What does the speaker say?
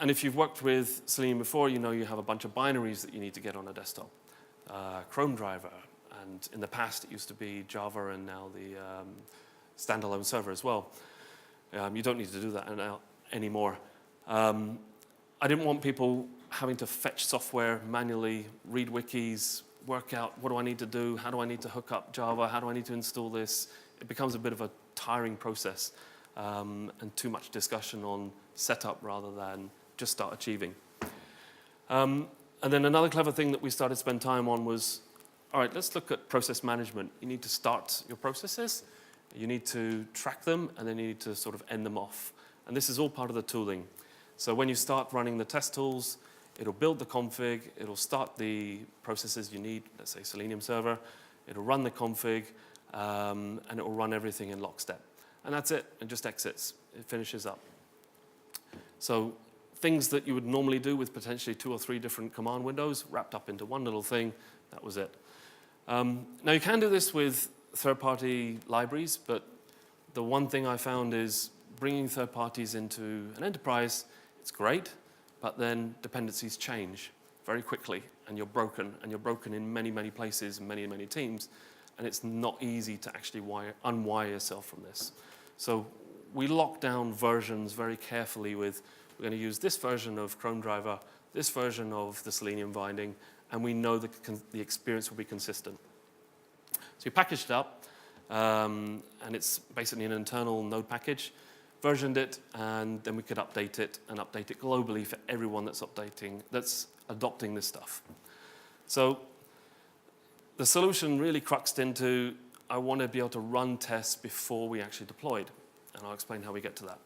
And if you've worked with Selenium before, you know you have a bunch of binaries that you need to get on a desktop. Chrome driver, and in the past it used to be Java and now the standalone server as well. You don't need to do that now anymore. I didn't want people having to fetch software manually, read wikis, work out what do I need to do, how do I need to hook up Java, how do I need to install this. It becomes a bit of a tiring process and too much discussion on setup rather than just start achieving. And then another clever thing that we started to spend time on was, all right, let's look at process management. You need to start your processes, you need to track them, and then you need to sort of end them off. And this is all part of the tooling. So when you start running the test tools, it'll build the config, it'll start the processes you need, let's say Selenium server, it'll run the config, and it'll run everything in lockstep. And that's it, it just exits, it finishes up. So things that you would normally do with potentially 2 or 3 different command windows wrapped up into one little thing, that was it. Now you can do this with third-party libraries, but the one thing I found is bringing third parties into an enterprise, it's great, but then dependencies change very quickly, and you're broken in many, many places, many, many teams, and it's not easy to actually unwire yourself from this. So we lock down versions very carefully with, we're going to use this version of Chrome driver, this version of the Selenium binding, and we know the experience will be consistent. So you packaged it up, and it's basically an internal node package, versioned it, and then we could update it and update it globally for everyone that's adopting this stuff. So the solution really cruxed into, I want to be able to run tests before we actually deployed, and I'll explain how we get to that.